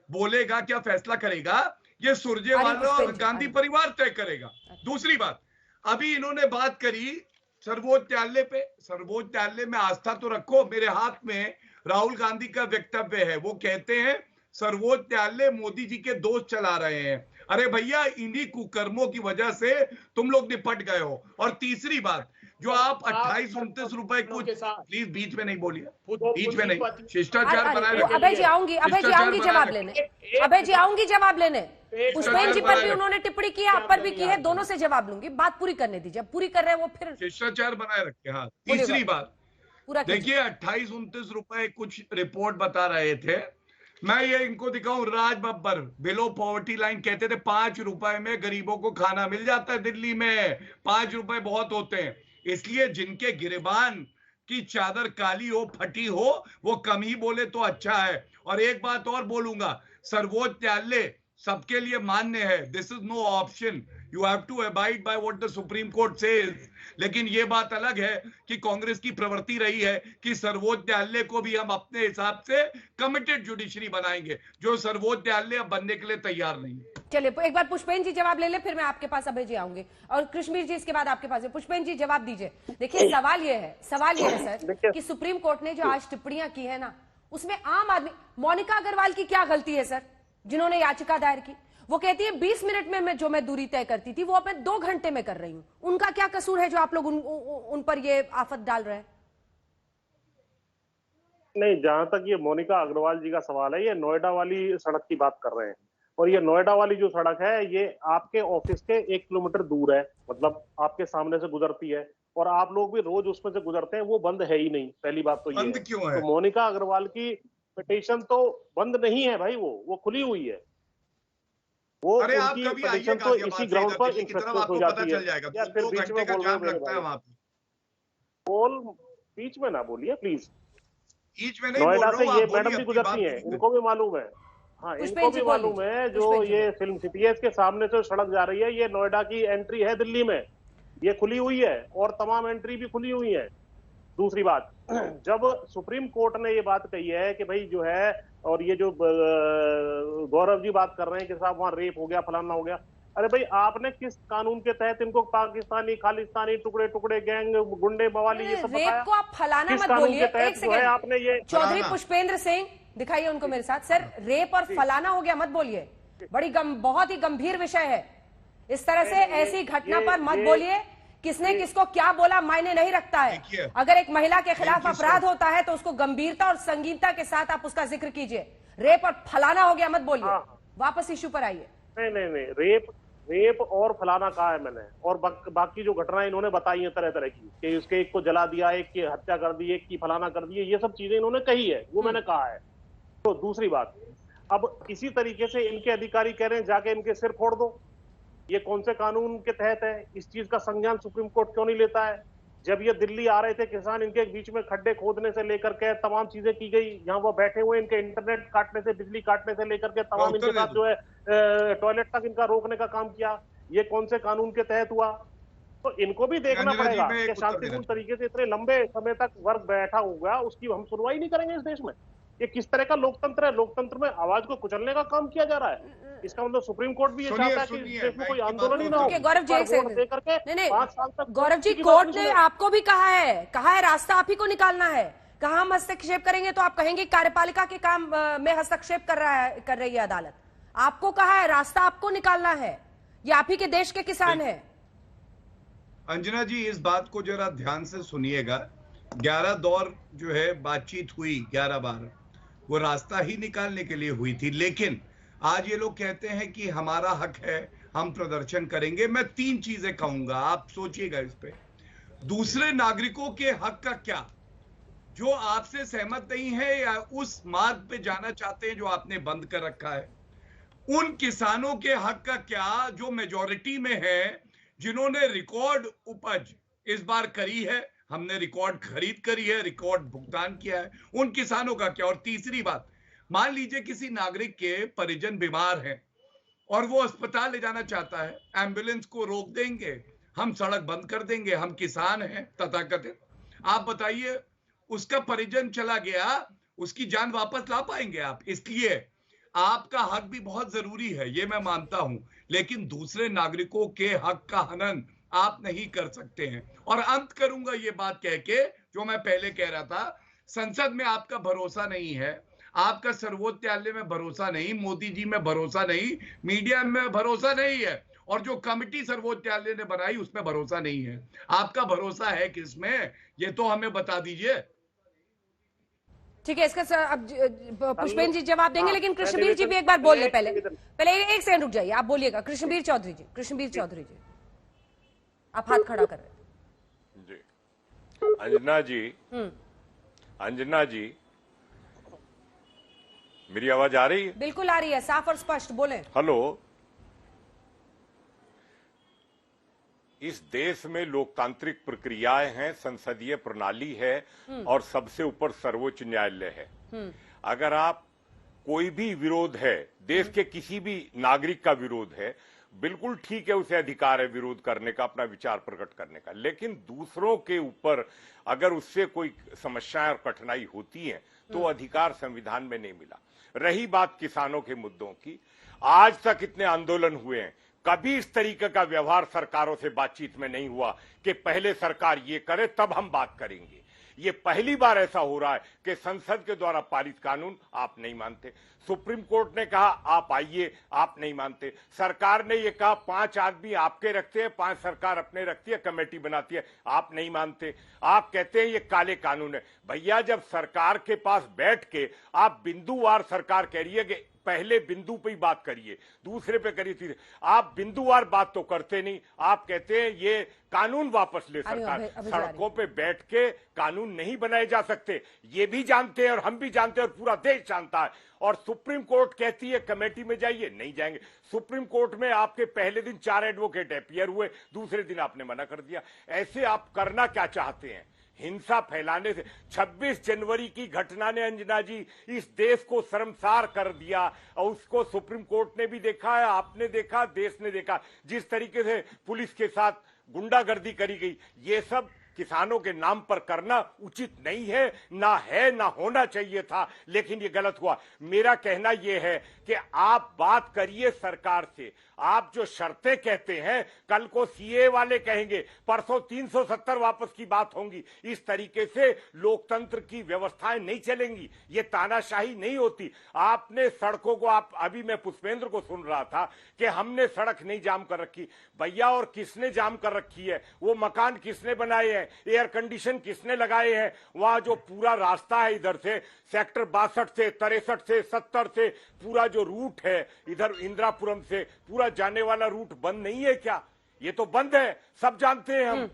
[SPEAKER 5] बोलेगा, क्या फैसला करेगा, ये सुरजेवाला और गांधी परिवार तय करेगा। दूसरी बात, अभी इन्होंने बात करी सर्वोच्च न्यायालय पे। सर्वोच्च न्यायालय में आस्था तो रखो। मेरे हाथ में राहुल गांधी का वक्तव्य है, वो कहते हैं सर्वोच्च न्यायालय मोदी जी के दोस्त चला रहे हैं। अरे भैया, इन्हीं कुकर्मों की वजह से तुम लोग निपट गए हो। और तीसरी बात, जो आप 28-29 रुपए कुछ, प्लीज बीच में नहीं बोलिए, बीच में नहीं, शिष्टाचार बनाए रखिए।
[SPEAKER 1] अभय जी आऊंगी जवाब लेने, अभय जी आऊंगी जवाब लेने। पुष्पेंद्र जी पर भी उन्होंने टिप्पणी की है, आप पर भी की है, दोनों से जवाब लूंगी। बात पूरी करने दीजिए, पूरी कर रहे हैं वो, फिर
[SPEAKER 5] शिष्टाचार बनाए रखे। हाँ, तीसरी बात देखिए, 28-29 रुपए कुछ रिपोर्ट बता रहे थे। मैं ये इनको दिखाऊं, Raj Babbar below poverty line कहते थे 5 रुपए में गरीबों को खाना मिल जाता है दिल्ली में। 5 रुपए बहुत होते हैं, इसलिए जिनके गिरबान उसकी चादर काली हो, फटी हो, वो कम ही बोले तो अच्छा है। और एक बात और बोलूंगा, सर्वोच्च न्यायालय सबके लिए मान्य है। This is no option, you have to abide by what the supreme court says. लेकिन ये बात अलग है कि कांग्रेस की प्रवृत्ति रही है कि सर्वोच्च न्यायालय को भी हम अपने हिसाब से कमिटेड जुडिशरी बनाएंगे, जो सर्वोच्च न्यायालय अब बनने के लिए तैयार नहीं है।
[SPEAKER 1] चलिए एक बार पुष्पेन जी जवाब ले ले, फिर मैं आपके पास अभय जी आऊंगी और कृष्णवीर जी इसके बाद आपके पास है। पुष्पेन जी जवाब दीजिए। देखिए सवाल ये है सर कि सुप्रीम कोर्ट ने जो आज टिप्पणियां की है ना, उसमें आम आदमी, मोनिका अग्रवाल की क्या गलती है सर, जिन्होंने याचिका दायर की? वो कहती है 20 मिनट में मैं दूरी तय करती थी, वो अब मैं 2 घंटे में कर रही हूं। उनका क्या कसूर है जो आप लोग उन पर ये आफत डाल रहे हैं?
[SPEAKER 4] नहीं, जहां तक ये मोनिका अग्रवाल जी का सवाल है, ये नोएडा वाली सड़क की बात कर रहे हैं। और ये नोएडा वाली जो सड़क है, ये आपके ऑफिस के 1 किलोमीटर दूर है, मतलब आपके सामने से गुजरती है और आप लोग भी रोज उसमें से गुजरते हैं। वो बंद है ही नहीं, पहली बात तो ये
[SPEAKER 5] बंद क्यों है?
[SPEAKER 4] तो मोनिका अग्रवाल की पिटीशन तो बंद नहीं है भाई, वो खुली हुई है। वो
[SPEAKER 5] अरे आप
[SPEAKER 4] उनकी
[SPEAKER 5] कभी आइए
[SPEAKER 4] पिटीशन तो
[SPEAKER 5] गाजियाबाद
[SPEAKER 4] इसी
[SPEAKER 5] से
[SPEAKER 4] ग्राउंड
[SPEAKER 5] इधर
[SPEAKER 4] पर
[SPEAKER 5] दिल्ली की तरफ,
[SPEAKER 4] इंफ्रेक्शन हो
[SPEAKER 5] आपको पता
[SPEAKER 4] जाती
[SPEAKER 5] चल
[SPEAKER 4] है।
[SPEAKER 5] जाएगा।
[SPEAKER 4] या फिर
[SPEAKER 5] 2
[SPEAKER 4] बीच
[SPEAKER 5] घंटे
[SPEAKER 4] में
[SPEAKER 5] का
[SPEAKER 4] बोल रहे
[SPEAKER 5] जाम
[SPEAKER 4] हो
[SPEAKER 5] लगता है वहां पे।
[SPEAKER 4] बोल बीच में ना बोलिए प्लीज।
[SPEAKER 5] बीच में नहीं बोल
[SPEAKER 4] नोएडा
[SPEAKER 5] रहा
[SPEAKER 4] से
[SPEAKER 5] हूँ,
[SPEAKER 4] ये
[SPEAKER 5] आप बोलिए
[SPEAKER 4] मैडम भी
[SPEAKER 5] अपनी
[SPEAKER 4] गुजरती
[SPEAKER 5] बात
[SPEAKER 4] हैं,
[SPEAKER 5] कीजिए।
[SPEAKER 4] इनको भी मालूम है। हाँ,
[SPEAKER 1] पुष्पेन
[SPEAKER 4] इनको
[SPEAKER 1] जी
[SPEAKER 4] भी
[SPEAKER 1] बोल
[SPEAKER 4] मालूम
[SPEAKER 1] लीजिए,
[SPEAKER 4] है। जो
[SPEAKER 1] पुष्पेन जी
[SPEAKER 4] ये
[SPEAKER 1] बोलिए।
[SPEAKER 4] फिल्म सीटीएस के सामने से सड़क जा रही है, ये नोएडा की एंट्री है दिल्ली में, ये खुली हुई है और तमाम एंट्री भी खुली हुई है। दूसरी बात, जब सुप्रीम कोर्ट ने ये बात कही है कि भाई जो है, और ये जो गौरव जी बात कर रहे हैं कि साहब वहां रेप हो गया, फलाना हो गया, अरे भाई आपने किस कानून के तहत इनको पाकिस्तानी, खालिस्तानी, टुकड़े टुकड़े गैंग, गुंडे, बवाली ये सब बताया?
[SPEAKER 1] रेप को आप फलाना
[SPEAKER 4] किस
[SPEAKER 1] मत
[SPEAKER 4] कानून
[SPEAKER 1] बोलिए।
[SPEAKER 4] के तहत
[SPEAKER 1] एक
[SPEAKER 4] जो है
[SPEAKER 1] सेकंड,
[SPEAKER 4] आपने ये
[SPEAKER 1] चौधरी
[SPEAKER 5] फलाना।
[SPEAKER 1] पुष्पेंद्र सिंह दिखाइए उनको मेरे साथ। सर रेप और फलाना हो गया मत बोलिए, बहुत ही गंभीर विषय है। इस तरह से ऐसी घटना पर मत बोलिए। किसने किसको क्या बोला मायने नहीं रखता है। अगर एक महिला के खिलाफ अपराध होता है तो उसको गंभीरता और संगीनता के साथ आप उसका जिक्र कीजिए। रेप और फलाना हो गया मत बोलिए। वापस इश्यू पर आइए।
[SPEAKER 4] नहीं, रेप और फलाना कहा है मैंने, और बाकी जो घटनाएं इन्होंने बताई हैं तरह तरह की, कि उसके एक को जला दिया, एक की हत्या कर दी, एक की फलाना कर दी, ये सब चीजें इन्होंने कही है, वो मैंने कहा है। तो दूसरी बात, अब इसी तरीके से इनके अधिकारी कह रहे हैं जाके इनके सिर फोड़ दो। ये कौन से कानून के तहत है? इस चीज का संज्ञान सुप्रीम कोर्ट क्यों नहीं लेता है? जब ये दिल्ली आ रहे थे किसान, इनके बीच में खड्डे खोदने से लेकर के तमाम चीजें की गई। यहाँ वो बैठे हुए, इनके इंटरनेट काटने से, बिजली काटने से लेकर के तमाम इनके साथ जो है टॉयलेट तक इनका रोकने का काम किया। ये कौन से कानून के तहत हुआ? तो इनको भी देखना पड़ेगा कि शांतिपूर्ण तरीके से इतने लंबे समय तक वर्ग बैठा हुआ, उसकी हम सुनवाई नहीं करेंगे इस देश में? ये किस तरह का लोकतंत्र है? लोकतंत्र में आवाज को कुचलने का काम किया जा रहा है। इसका मतलब सुप्रीम कोर्ट भी ये चाहता है कि इस देश में कोई आंदोलन ही ना हो।
[SPEAKER 1] गौरव जी
[SPEAKER 4] दे करके 5 साल तक
[SPEAKER 1] गौरव जी, कोर्ट ने आपको भी कहा है रास्ता आप ही को निकालना है। कहा हम हस्तक्षेप करेंगे तो आप कहेंगे कार्यपालिका के काम में हस्तक्षेप कर रही है अदालत। आपको कहा है रास्ता आपको निकालना है, ये आप ही के देश के किसान है।
[SPEAKER 5] अंजना जी, इस बात को जरा ध्यान से सुनिएगा। 11 दौर जो है बातचीत हुई, 11 बार, वो रास्ता ही निकालने के लिए हुई थी। लेकिन आज ये लोग कहते हैं कि हमारा हक है, हम प्रदर्शन करेंगे। मैं 3 चीजें कहूंगा, आप सोचिएगा इस पे। दूसरे नागरिकों के हक का क्या, जो आपसे सहमत नहीं है या उस मार्ग पे जाना चाहते हैं जो आपने बंद कर रखा है? उन किसानों के हक का क्या जो मेजॉरिटी में है, जिन्होंने रिकॉर्ड उपज इस बार करी है, हमने रिकॉर्ड खरीद करी है, रिकॉर्ड भुगतान किया है, उन किसानों का क्या? और तीसरी बात, मान लीजिए किसी नागरिक के परिजन बीमार हैं और वो अस्पताल ले जाना चाहता है, एम्बुलेंस को रोक देंगे, हम सड़क बंद कर देंगे, हम किसान हैं तथाकथित। आप बताइए, उसका परिजन चला गया, उसकी जान वापस ला पाएंगे आप? इसलिए आपका हक भी बहुत जरूरी है, ये मैं मानता हूं, लेकिन दूसरे नागरिकों के हक का हनन आप नहीं कर सकते हैं। और अंत करूंगा ये बात कह के, जो मैं पहले कह रहा था, संसद में आपका भरोसा नहीं है, आपका सर्वोच्च न्यायालय में भरोसा नहीं, मोदी जी में भरोसा नहीं, मीडिया में भरोसा नहीं है, और जो कमिटी सर्वोच्च न्यायालय ने बनाई उसमें भरोसा नहीं है। आपका भरोसा है किसमें, ये तो हमें बता दीजिए।
[SPEAKER 1] ठीक है, इसका अब पुष्पेंद्र जी जवाब देंगे, लेकिन कृष्णवीर जी भी एक बार बोल ले। पहले एक सेकंड रुक जाइए, आप बोलिएगा। कृष्णवीर चौधरी जी, आप हाथ खड़ा कर रहे हैं
[SPEAKER 7] जी। अंजना जी, मेरी आवाज आ रही है?
[SPEAKER 1] बिल्कुल आ रही है, साफ और स्पष्ट बोले।
[SPEAKER 7] हेलो। इस देश में लोकतांत्रिक प्रक्रियाएं हैं, संसदीय प्रणाली है और सबसे ऊपर सर्वोच्च न्यायालय है। अगर आप कोई भी विरोध है, देश के किसी भी नागरिक का विरोध है, बिल्कुल ठीक है, उसे अधिकार है विरोध करने का, अपना विचार प्रकट करने का, लेकिन दूसरों के ऊपर अगर उससे कोई समस्याएं और कठिनाई होती है तो अधिकार संविधान में नहीं मिला। रही बात किसानों के मुद्दों की, आज तक इतने आंदोलन हुए हैं, कभी इस तरीके का व्यवहार सरकारों से बातचीत में नहीं हुआ कि पहले सरकार ये करे तब हम बात करेंगे। ये पहली बार ऐसा हो रहा है कि संसद के द्वारा पारित कानून आप नहीं मानते, सुप्रीम कोर्ट ने कहा आप आइए, आप नहीं मानते, सरकार ने ये कहा 5 आदमी आपके रखते हैं, 5 सरकार अपने रखती है, कमेटी बनाती है, आप नहीं मानते, आप कहते हैं ये काले कानून है। भैया, जब सरकार के पास बैठ के आप बिंदुवार सरकार कह रही है कि पहले बिंदु पे ही बात करिए, दूसरे पे करिए, तीसरे, आप बिंदुवार बात तो करते नहीं, आप कहते हैं ये कानून वापस ले सरकार। सड़कों पे बैठ के कानून नहीं बनाए जा सकते, ये भी जानते हैं और हम भी जानते हैं और पूरा देश जानता है। और सुप्रीम कोर्ट कहती है कमेटी में जाइए, नहीं जाएंगे। सुप्रीम कोर्ट में आपके पहले दिन 4 एडवोकेट अपीयर हुए, दूसरे दिन आपने मना कर दिया। ऐसे आप करना क्या चाहते हैं? हिंसा फैलाने से 26 जनवरी की घटना ने अंजना जी इस देश को शर्मसार कर दिया और उसको सुप्रीम कोर्ट ने भी देखा है, आपने देखा, देश ने देखा, जिस तरीके से पुलिस के साथ गुंडागर्दी करी गई, ये सब किसानों के नाम पर करना उचित नहीं है, ना होना चाहिए था, लेकिन ये गलत हुआ। मेरा कहना यह है कि आप बात करिए सरकार से, आप जो शर्तें कहते हैं कल को सीए वाले कहेंगे, परसों 370 वापस की बात होंगी। इस तरीके से लोकतंत्र की व्यवस्थाएं नहीं चलेंगी, ये तानाशाही नहीं होती। आपने सड़कों को, आप अभी मैं पुष्पेंद्र को सुन रहा था कि हमने सड़क नहीं जाम कर रखी। भैया, और किसने जाम कर रखी है? वो मकान किसने बनाए हैं? एयर कंडीशन किसने लगाए हैं? वहां जो पूरा रास्ता है इधर से सेक्टर 62 से 63 से 70 से पूरा जो रूट है इधर इंदिरापुरम से पूरा जाने वाला रूट बंद नहीं है क्या? ये तो बंद है, सब जानते हैं हम,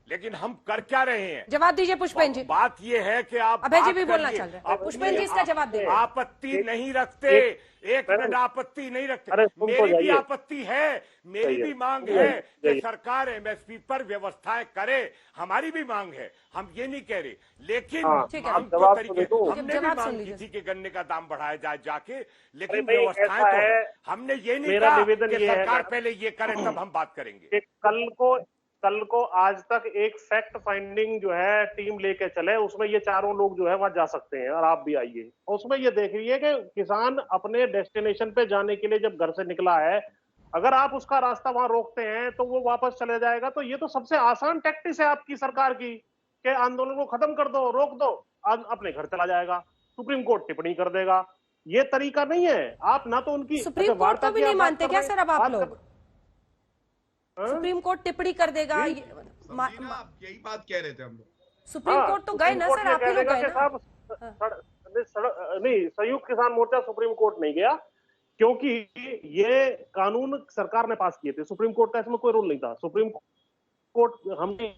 [SPEAKER 7] लेकिन हम कर क्या रहे हैं?
[SPEAKER 1] जवाब दीजिए पुष्पेंद्र जी।
[SPEAKER 7] बात ये है कि आप
[SPEAKER 1] अभय जी भी बोलना चाह रहे हैं, पुष्पेंद्र जी इसका जवाब दें।
[SPEAKER 7] आपत्ति नहीं रखते, एक मिनट, आपत्ति नहीं रखते। मेरी भी आपत्ति है, मेरी भी मांग है कि सरकार एमएसपी पर व्यवस्थाएं करे, हमारी भी मांग है, हम ये नहीं कह रहे, लेकिन हम जो तरीके हमने भी मांग की थी कि गन्ने का दाम बढ़ाया जाए जाके, लेकिन व्यवस्थाएं तो हमने ये नहीं कहा कि सरकार पहले ये करे तब हम बात करेंगे।
[SPEAKER 4] कल को आज तक एक फैक्ट फाइंडिंग जो है टीम लेके चले, उसमें ये चारों लोग जो है वहां जा सकते हैं और आप भी आइए। उसमें ये देख रही है कि किसान अपने डेस्टिनेशन पे जाने के लिए जब घर से निकला है, अगर आप उसका रास्ता वहां रोकते हैं तो वो वापस चले जाएगा। तो ये तो सबसे आसान टैक्टिस है आपकी सरकार की कि आंदोलन को खत्म कर दो, रोक दो, अपने घर चला जाएगा, सुप्रीम कोर्ट टिप्पणी कर देगा। ये तरीका नहीं है। आप ना तो उनकी
[SPEAKER 1] सुप्रीम कोर्ट को भी नहीं मानते क्या सर? अब आप लोग सुप्रीम कोर्ट टिप्पणी कर देगा,
[SPEAKER 5] आप यही बात कह रहे थे हम लोग।
[SPEAKER 1] सुप्रीम कोर्ट तो गए ना सर, आप ही लोग गए ना।
[SPEAKER 4] नहीं, संयुक्त किसान मोर्चा सुप्रीम कोर्ट नहीं गया, क्योंकि ये कानून सरकार ने पास किए थे, सुप्रीम कोर्ट का इसमें कोई रोल नहीं था। सुप्रीम कोर्ट हमने,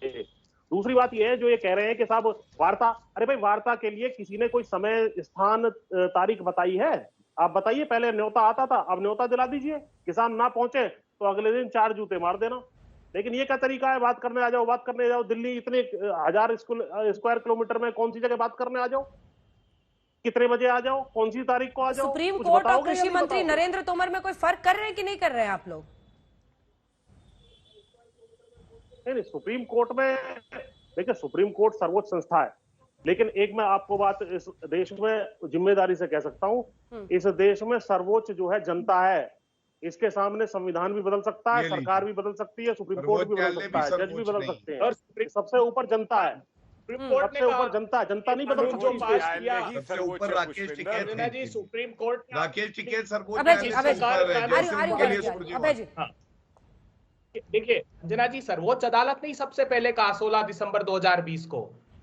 [SPEAKER 4] दूसरी बात ये है जो ये कह रहे हैं कि साहब वार्ता, अरे भाई वार्ता के लिए किसी ने कोई समय स्थान तारीख बताई है? आप बताइए, पहले न्योता आता था, अब न्योता दिला दीजिए। किसान ना पहुंचे तो अगले दिन 4 जूते मार देना। लेकिन ये क्या तरीका है? बात करने आ जाओ, बात करने आ जाओ, दिल्ली इतने 1000 स्क्वायर किलोमीटर में कौन सी जगह बात करने आ जाओ, कितने बजे आ जाओ, कौन सी तारीख को आ जाओ?
[SPEAKER 1] सुप्रीम कोर्ट और कृषि मंत्री नरेंद्र तोमर में कोई फर्क कर रहे हैं कि नहीं कर रहे हैं आप लोग?
[SPEAKER 4] नहीं, सुप्रीम कोर्ट में देखिए, सुप्रीम कोर्ट सर्वोच्च संस्था है, लेकिन एक मैं आपको बात इस देश में जिम्मेदारी से कह सकता हूं, इस देश में सर्वोच्च जो है जनता है। इसके सामने संविधान भी बदल सकता है, सरकार भी बदल सकती है, सुप्रीम कोर्ट भी बदल सकता है, जज भी बदल सकते हैं, और सबसे ऊपर जनता है। सबसे ऊपर जनता, जनता नहीं बदल सकती।
[SPEAKER 5] सबसे ऊपर राकेश टिकैत जी, सुप्रीम कोर्ट राकेश टिकैत सर्वोच्च
[SPEAKER 6] देखिए अंजना जी, सर्वोच्च अदालत ने सबसे पहले कहा 16 दिसंबर 2020 को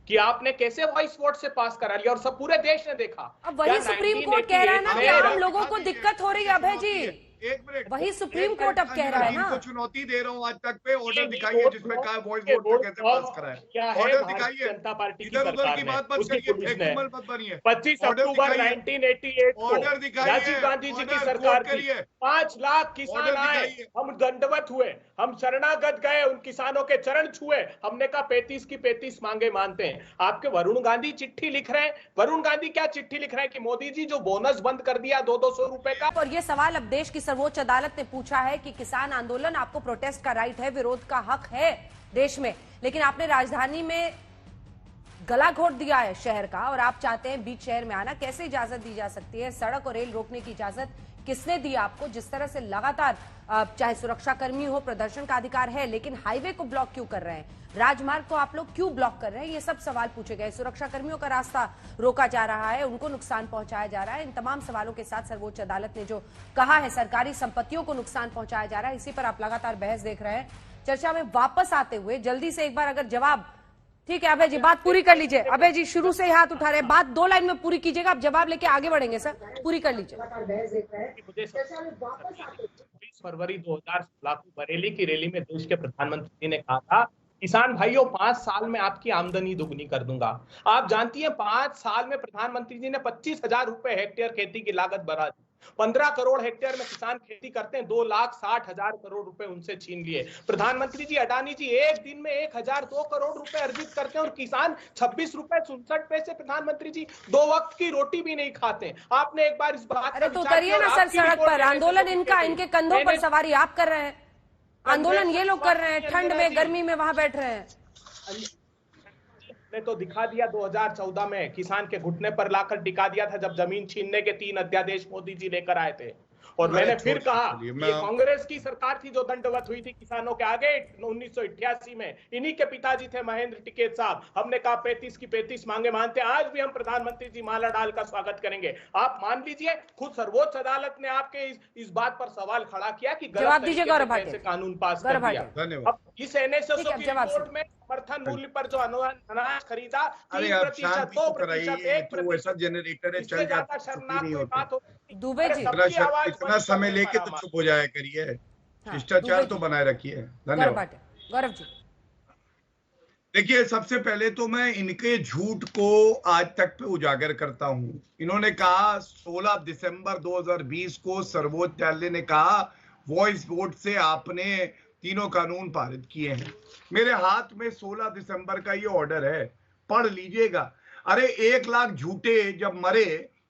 [SPEAKER 6] कि आपने कैसे वॉइस वोट से पास करा लिया, और सब पूरे देश ने देखा।
[SPEAKER 1] अब वही सुप्रीम कोर्ट कह रहा है ना कि आम लोगों को दिक्कत हो रही है। अभय जी,
[SPEAKER 5] एक मिनट,
[SPEAKER 1] वही सुप्रीम कोर्ट अब कह रहा है ना।
[SPEAKER 5] को चुनौती दे रहा हूँ आज तक पे, ऑर्डर दिखाइए जिसमें कहा वॉइस वोट पे कैसे पास कराया, ऑर्डर दिखाइए,
[SPEAKER 6] जनता पार्टी की
[SPEAKER 5] इधर उधर की बात मत करिए, फेंकूमल मत बनिए।
[SPEAKER 6] 25 अक्टूबर 1988 को
[SPEAKER 5] ऑर्डर दिखाइए,
[SPEAKER 6] राजीव गांधी जी की
[SPEAKER 5] ऑर्डर
[SPEAKER 6] सरकार
[SPEAKER 5] कोट
[SPEAKER 6] थी,
[SPEAKER 5] करिए।
[SPEAKER 6] 5 लाख किसान
[SPEAKER 5] ऑर्डर
[SPEAKER 6] आए,
[SPEAKER 5] दिखाइए।
[SPEAKER 6] हम दंडवत हुए, हम शरणागत गए, उन किसानों के चरण छुए, हमने कहा 35 की 35 मांगे मानते हैं। आपके वरुण गांधी चिट्ठी लिख रहे हैं, वरुण गांधी क्या चिट्ठी लिख रहे हैं कि मोदी जी जो बोनस बंद कर दिया 200 रुपए का।
[SPEAKER 1] और ये सवाल अब देश की सर्वोच्च अदालत ने पूछा है कि किसान आंदोलन, आपको प्रोटेस्ट का राइट है, विरोध का हक है देश में, लेकिन आपने राजधानी में गला घोट दिया है शहर का और आप चाहते हैं बीच शहर में आना। कैसे इजाजत दी जा सकती है? सड़क और रेल रोकने की इजाजत किसने दी आपको? जिस तरह से लगातार चाहे सुरक्षा कर्मी हो, प्रदर्शन का अधिकार है, लेकिन हाईवे को ब्लॉक क्यों कर रहे हैं? राजमार्ग को आप लोग क्यों ब्लॉक कर रहे हैं? ये सब सवाल पूछे गए। सुरक्षा कर्मियों का रास्ता रोका जा रहा है, उनको नुकसान पहुंचाया जा रहा है। इन तमाम सवालों के साथ सर्वोच्च अदालत ने जो कहा है, सरकारी संपत्तियों को नुकसान पहुंचाया जा रहा है, इसी पर आप लगातार बहस देख रहे हैं। चर्चा में वापस आते हुए जल्दी से एक बार अगर जवाब, ठीक है अभय जी बात पूरी कर लीजिए। अभय जी शुरू से ही हाथ उठा रहे हैं, बात 2 लाइन में पूरी कीजिएगा, आप जवाब लेके आगे बढ़ेंगे सर, पूरी कर लीजिए।
[SPEAKER 6] मुझे 20 फरवरी 2016 को बरेली की रैली में देश के प्रधानमंत्री जी ने कहा था, किसान भाइयों 5 साल में आपकी आमदनी दुगनी कर दूंगा। आप जानती हैं 5 साल में प्रधानमंत्री जी ने 25,000 रुपए हेक्टेयर खेती की लागत बढ़ा दी। 15 करोड़ हेक्टेयर में किसान खेती करते हैं, 2,60,000 करोड़ रुपए उनसे छीन लिए। प्रधानमंत्री जी, अडानी जी एक दिन में 1,002 करोड़ रुपए अर्जित करते हैं और किसान 26 रुपए 67 पैसे, प्रधानमंत्री जी 2 वक्त की रोटी भी नहीं खाते। आपने एक बार इस बात
[SPEAKER 1] अरे तो करिए ना सर, सड़क पर आंदोलन इनका, इनके कंधों पर सवारी आप कर रहे हैं, आंदोलन ये लोग कर रहे हैं, ठंड में गर्मी में वहां बैठ रहे हैं।
[SPEAKER 6] ने तो दिखा दिया 2014 में, किसान के घुटने पर लाकर टिका दिया था जब जमीन छीनने के 3 अध्यादेश मोदी जी लेकर आए थे। और मैंने फिर कहा, ये कांग्रेस की सरकार थी जो दंडवत हुई थी किसानों के आगे 1988 में। इन्हीं के पिताजी थे महेंद्र टिकैत साहब। हमने कहा 35 की 35 मांगे मानते हैं। आज भी हम प्रधानमंत्री जी माला डाल का स्वागत करेंगे। आप मान लीजिए, खुद सर्वोच्च अदालत ने आपके इस बात पर सवाल खड़ा किया कि
[SPEAKER 1] जवाब दीजिए गौरव भाटिया,
[SPEAKER 6] कैसे कानून पास कर दिया।
[SPEAKER 5] धन्यवाद।
[SPEAKER 6] अब इस एनएसएसओ की रिपोर्ट में समर्थन मूल्य पर जो अनाज खरीदा,
[SPEAKER 5] अरे आप शांति तो कराइए, तो ऐसा जनरेटर है चल जाता, नहीं होता।
[SPEAKER 1] दुबे जी
[SPEAKER 5] इतना समय लेके तो चुप हो जाया करिए, शिष्टाचार तो बनाए रखिए। धन्यवाद।
[SPEAKER 1] गौरव जी
[SPEAKER 5] देखिए, सबसे पहले तो मैं इनके झूठ को आज तक पे उजागर करता हूं। इन्होंने कहा 16 दिसंबर 2020 को सर्वोच्च न्यायालय ने कहा वॉइस वोट से आपने तीनों कानून पारित किए हैं। मेरे हाथ में 16 दिसंबर का ये ऑर्डर है, पढ़ लीजिएगा। अरे 1 लाख झूठे जब मरे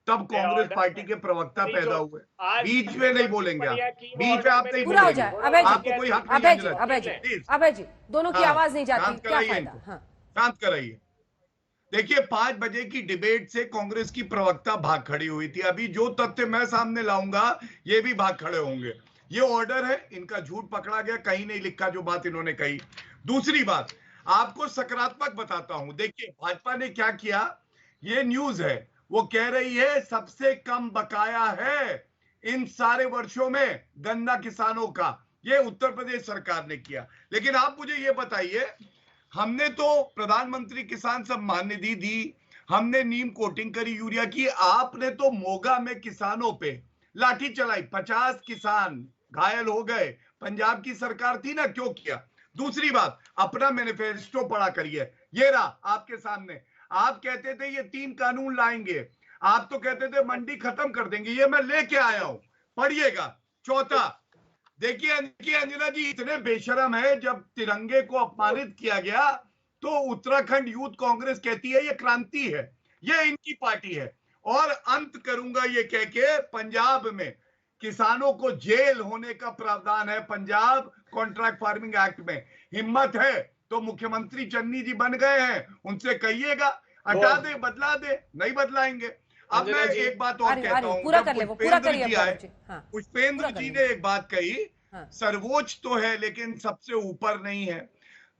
[SPEAKER 5] तब कांग्रेस पार्टी के प्रवक्ता पैदा हुए। बीच में नहीं बोलेंगे आप, बीच में आप नहीं
[SPEAKER 1] पूरा हो जाए। अभय
[SPEAKER 5] आपको कोई हक
[SPEAKER 1] अभय
[SPEAKER 5] नहीं।
[SPEAKER 1] अभय जी दोनों की आवाज नहीं जाती, क्या फायदा?
[SPEAKER 5] शांत कराइए। देखिए, 5 बजे की डिबेट से कांग्रेस की प्रवक्ता भाग खड़ी हुई थी। अभी जो तथ्य मैं सामने लाऊंगा ये भी भाग खड़े होंगे। ये ऑर्डर है, इनका झूठ पकड़ा गया, कहीं नहीं लिखा जो बात इन्होंने कही। दूसरी बात, आपको सकारात्मक बताता हूं। देखिए भाजपा ने क्या किया, ये न्यूज है, वो कह रही है सबसे कम बकाया है इन सारे वर्षों में गन्ना किसानों का, ये उत्तर प्रदेश सरकार ने किया। लेकिन आप मुझे ये बताइए, हमने तो प्रधानमंत्री किसान सम्मान निधि दी, हमने नीम कोटिंग करी यूरिया की, आपने तो मोगा में किसानों पे लाठी चलाई, 50 किसान घायल हो गए। पंजाब की सरकार थी ना, क्यों किया? दूसरी बात, अपना मैनिफेस्टो पढ़ा करिए, ये रहा आपके सामने। आप कहते थे ये 3 कानून लाएंगे, आप तो कहते थे मंडी खत्म कर देंगे, ये मैं लेके आया हूं, पढ़िएगा। चौथा, देखिए अंजना जी इतने बेशरम है, जब तिरंगे को अपमानित किया गया तो उत्तराखंड यूथ कांग्रेस कहती है ये क्रांति है, ये इनकी पार्टी है। और अंत करूंगा ये कह के, पंजाब में किसानों को जेल होने का प्रावधान है पंजाब कॉन्ट्रैक्ट फार्मिंग एक्ट में। हिम्मत है तो मुख्यमंत्री चन्नी जी बन गए हैं, उनसे कहिएगा हटा दे, बदला दे, नहीं बदलाएंगे। अब मैं एक बात और कहता हूं, पुष्पेंद्र जी ने एक बात कही, सर्वोच्च तो है लेकिन सबसे ऊपर नहीं है।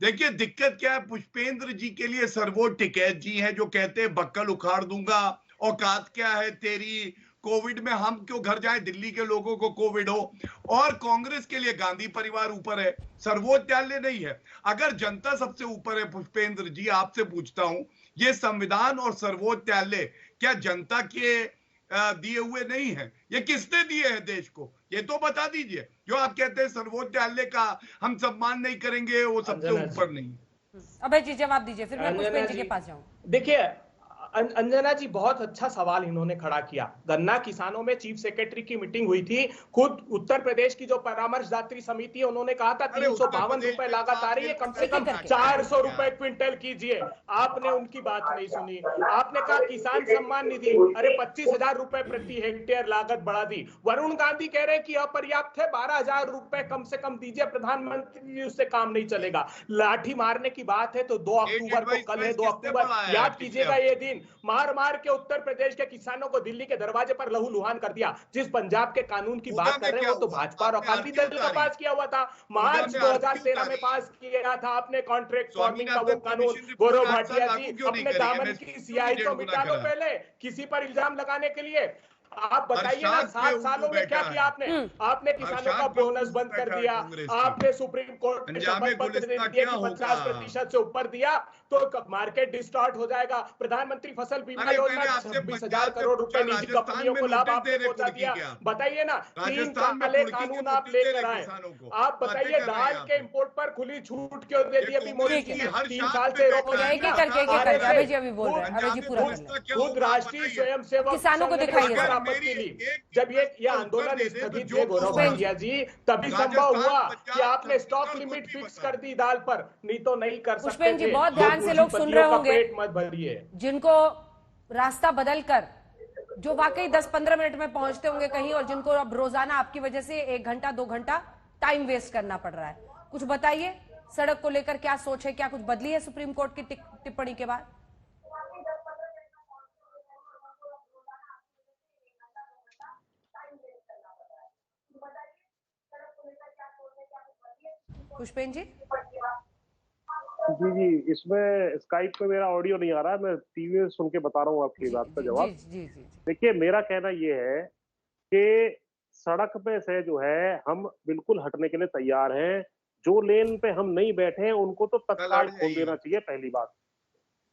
[SPEAKER 5] देखिए दिक्कत क्या है, पुष्पेंद्र जी के लिए सर्वोच्च टिकैत जी हैं जो कहते हैं बक्कल उखाड़ दूंगा, औकात क्या है तेरी, कोविड में हम क्यों घर जाए, दिल्ली के लोगों को कोविड हो। और कांग्रेस के लिए गांधी परिवार ऊपर है, सर्वोच्च न्यायालय नहीं है। अगर जनता सबसे ऊपर है, पुष्पेंद्र जी आपसे पूछता हूं, ये संविधान और सर्वोच्च न्यायालय क्या जनता के दिए हुए नहीं है। ये किसने दिए हैं देश को, ये तो बता दीजिए। जो आप कहते हैं सर्वोच्च न्यायालय का हम सम्मान नहीं करेंगे, वो सबसे ऊपर नहीं।
[SPEAKER 1] अभय जी जवाब दीजिए, फिर मैं पुष्पेंद्र जी के पास जाऊं।
[SPEAKER 6] देखिए अंजना जी बहुत अच्छा सवाल इन्होंने खड़ा किया। गन्ना किसानों में चीफ सेक्रेटरी की मीटिंग हुई थी, खुद उत्तर प्रदेश की जो परामर्शदात्री समिति है उन्होंने कहा था 352 रुपए लागत आ रही है, कम से कम 400 रुपए क्विंटल कीजिए। आपने उनकी बात नहीं सुनी। आपने कहा किसान सम्मान निधि, अरे 25,000 रुपए प्रति हेक्टेयर लागत बढ़ा दी। वरुण गांधी कह रहे कि अपर्याप्त है, 12,000 रुपए कम से कम दीजिए प्रधानमंत्री जी, उससे काम नहीं चलेगा। लाठी मारने की बात है तो 2 अक्टूबर को, कल है 2 अक्टूबर, याद कीजिएगा ये दिन, मार मार के उत्तर प्रदेश के किसानों को दिल्ली के दरवाजे पर लहूलुहान कर दिया। जिस पंजाब के कानून की बात कर रहे हैं वो तो भाजपा और अकाली दल का पास किया हुआ था, मार्च 2013 में पास किया था आपने कॉन्ट्रैक्ट फार्मिंग का वो कानून। गौरव भाटिया जी अपने दामन की सियाही तो मिटा लो पहले, किसी पर इल्जाम लगाने के लिए। आप बताइए ना 7 सालों में क्या किया आपने? आपने किसानों का बोनस बंद कर दिया, आपने सुप्रीम कोर्ट में शपथ पत्र दे दिया कि 50% से ऊपर दिया तो मार्केट डिस्टॉर्ट हो जाएगा। प्रधानमंत्री फसल बीमा योजना 26,000 करोड़ रुपए निजी कंपनियों को लाभ आपने पहुंचा दिया। बताइए ना, 3 काले कानून आप लेकर आए। आप बताइए दाल के इंपोर्ट पर खुली छूट क्यों दे दी अभी मोदी जी ने? 3 साल से रोक रहे हैं। खुद राष्ट्रीय स्वयंसेवक
[SPEAKER 1] किसानों को दिखाइए
[SPEAKER 6] के लिए जब ये आंदोलन स्थगित हुए गौरव भाटिया जी, तभी संभव हुआ कि आपने स्टॉक लिमिट फिक्स कर दी दाल पर, नहीं तो नहीं कर सकते।
[SPEAKER 1] पुष्पेंद्र जी बहुत ध्यान से लोग सुन रहे होंगे,
[SPEAKER 6] पेट मत भरिए।
[SPEAKER 1] जिनको रास्ता बदलकर जो वाकई 10-15 मिनट में पहुंचते होंगे कहीं, और जिनको अब रोजाना आपकी वजह से 1 घंटा 2 घंटा टाइम वेस्ट करना पड़ रहा है। कुछ बताइए, सड़क को लेकर क्या सोच है, क्या कुछ बदली है सुप्रीम कोर्ट की टिप्पणी के बाद? पुष्पेंद्र
[SPEAKER 4] जी, इसमें स्काइप पे मेरा ऑडियो नहीं आ रहा है, मैं टीवी में सुन के बता रहा हूँ आपकी बात का जवाब।
[SPEAKER 1] जी।
[SPEAKER 4] देखिए मेरा कहना ये है कि सड़क पे से जो है हम बिल्कुल हटने के लिए तैयार हैं। जो लेन पे हम नहीं बैठे हैं उनको तो तत्काल खोल देना चाहिए, पहली बात।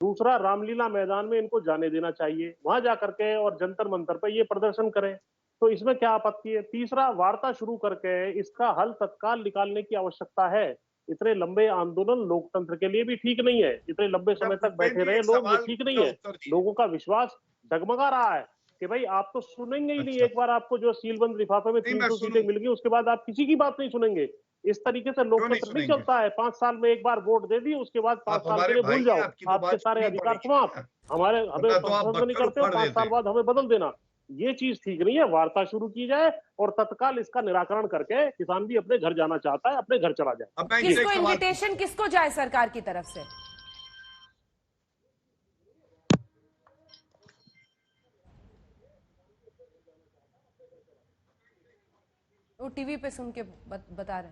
[SPEAKER 4] दूसरा, रामलीला मैदान में इनको जाने देना चाहिए, वहां जाकर के और जंतर मंतर पे ये प्रदर्शन करें, तो इसमें क्या आपत्ति है। तीसरा, वार्ता शुरू करके इसका हल तत्काल निकालने की आवश्यकता है। इतने लंबे आंदोलन लोकतंत्र के लिए भी ठीक नहीं है, इतने लंबे समय तक बैठे रहे लोग, ये ठीक नहीं है। लोगों का विश्वास डगमगा रहा है कि भाई आप तो सुनेंगे ही नहीं। एक बार आपको जो सीलबंद लिफाफे में 300 सीटें मिल गई, उसके बाद आप किसी की बात नहीं सुनेंगे। इस तरीके से लोकतंत्र नहीं चलता है। 5 साल में एक बार वोट दे दी, उसके बाद 5 साल के लिए भूल जाओ, आपके सारे अधिकार समाप्त। हमें पसंद नहीं करते हो, 5 साल बाद हमें बदल देना, ये चीज ठीक नहीं है। वार्ता शुरू की जाए और तत्काल इसका निराकरण करके किसान भी अपने घर जाना चाहता है, अपने घर चला जाए।
[SPEAKER 1] किसको इन्विटेशन किसको जाए सरकार की तरफ से? वो टीवी पे सुन के बता रहे।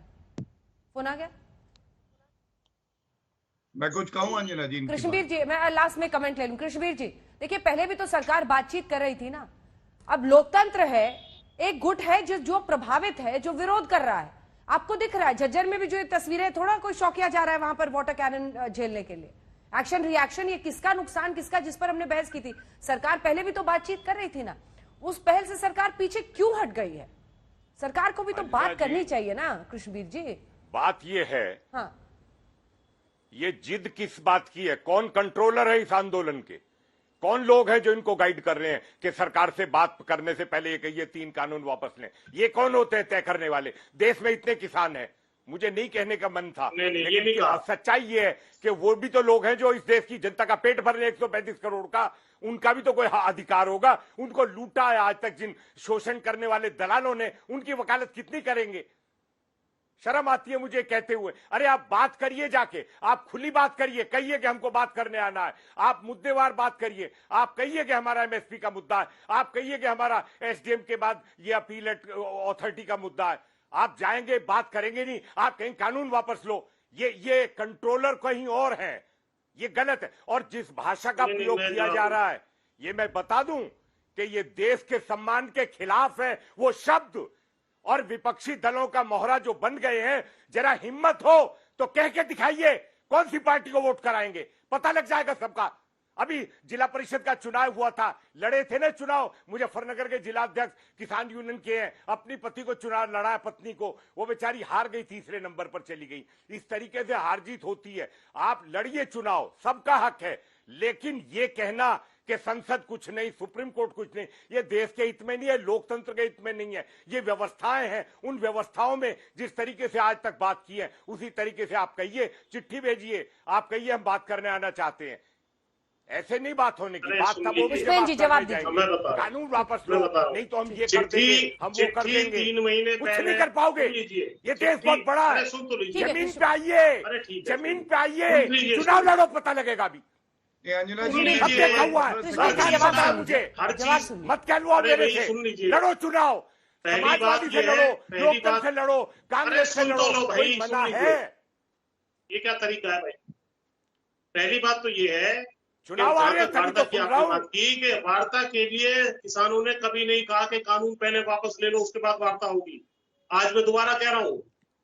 [SPEAKER 1] फोन आ गया?
[SPEAKER 5] मैं कुछ कहूं अंजना जी?
[SPEAKER 1] कृष्णवीर जी, मैं लास्ट में कमेंट ले लूं। कृष्णवीर जी देखिए, पहले भी तो सरकार बातचीत कर रही थी ना। अब लोकतंत्र है, एक गुट है जो प्रभावित है, जो विरोध कर रहा है। आपको दिख रहा है झज्जर में भी जो ये तस्वीरें, थोड़ा कोई शौकिया जा रहा है वहां पर वाटर कैनन झेलने के लिए। एक्शन रिएक्शन, ये किसका नुकसान, किसका, जिस पर हमने बहस की थी। सरकार पहले भी तो बातचीत कर रही थी ना, उस पहल से सरकार पीछे क्यों हट गई है? सरकार को भी तो बात करनी चाहिए ना कृष्णवीर जी।
[SPEAKER 7] बात ये है,
[SPEAKER 1] हाँ,
[SPEAKER 7] ये जिद किस बात की है? कौन कंट्रोलर है इस आंदोलन के? कौन लोग हैं जो इनको गाइड कर रहे हैं कि सरकार से बात करने से पहले ये कहिए 3 कानून वापस लें? ये कौन होते हैं तय करने वाले? देश में इतने किसान हैं, मुझे नहीं कहने का मन था, लेकिन सच्चाई ये है कि वो भी तो लोग हैं जो इस देश की जनता का पेट भर रहे 135 करोड़ का, उनका भी तो कोई अधिकार होगा। उनको लूटा है आज तक जिन शोषण करने वाले दलालों ने, उनकी वकालत कितनी करेंगे? शर्म आती है मुझे कहते हुए। अरे आप बात करिए, जाके आप खुली बात करिए, कहिए कि हमको बात करने आना है। आप मुद्देवार बात करिए, आप कहिए कि हमारा एमएसपी का मुद्दा है, आप कहिए कि हमारा एसडीएम के बाद ये अपीलेट अथॉरिटी का मुद्दा है। आप जाएंगे, बात करेंगे नहीं, आप कहीं कानून वापस लो। ये कंट्रोलर कहीं और है, ये गलत है। और जिस भाषा का प्रयोग किया जा रहा है, ये मैं बता दूं कि ये देश के सम्मान के खिलाफ है वो शब्द। और विपक्षी दलों का मोहरा जो बन गए हैं, जरा हिम्मत हो तो कह के दिखाइए कौन सी पार्टी को वोट कराएंगे, पता लग जाएगा सबका। अभी जिला परिषद का चुनाव हुआ था, लड़े थे ना चुनाव, मुजफ्फरनगर के जिला अध्यक्ष किसान यूनियन के हैं, अपनी पति को चुनाव लड़ा, पत्नी को, वो बेचारी हार गई, तीसरे नंबर पर चली गई। इस तरीके से हार जीत होती है। आप लड़िए चुनाव, सबका हक है, लेकिन ये कहना कि संसद कुछ नहीं, सुप्रीम कोर्ट कुछ नहीं, ये देश के हित में नहीं है, लोकतंत्र के हित में नहीं है। ये व्यवस्थाएं हैं, उन व्यवस्थाओं में जिस तरीके से आज तक बात की है उसी तरीके से आप कहिए, चिट्ठी भेजिए, आप कहिए हम बात करने आना चाहते हैं। ऐसे नहीं बात होने की, बात तब होगी जब
[SPEAKER 1] जवाब दीजिए,
[SPEAKER 7] कानून वापस लो, नहीं तो हम ये कर देंगे, हम वो कर देंगे,
[SPEAKER 8] 3 महीने
[SPEAKER 7] कुछ नहीं कर पाओगे। ये देश बहुत बड़ा है, जमीन पे आइए, जमीन पे आइए, चुनाव लड़ो, पता लगेगा। अभी
[SPEAKER 5] अंजना जी
[SPEAKER 7] देखा हुआ है, मुझे मत कह लो मेरे से, लड़ो चुनाव, समाजवादी से लड़ो, लोकदल से लड़ो, कांग्रेस से लड़ो, कोई मना है?
[SPEAKER 8] ये क्या तरीका है भाई? पहली बात तो ये है,
[SPEAKER 7] चुनाव आ रहे हैं,
[SPEAKER 8] वार्ता की आपने बात की कि वार्ता के लिए किसानों ने कभी नहीं कहा कि कानून पहले वापस ले लो उसके बाद वार्ता होगी। आज मैं दोबारा कह रहा हूँ।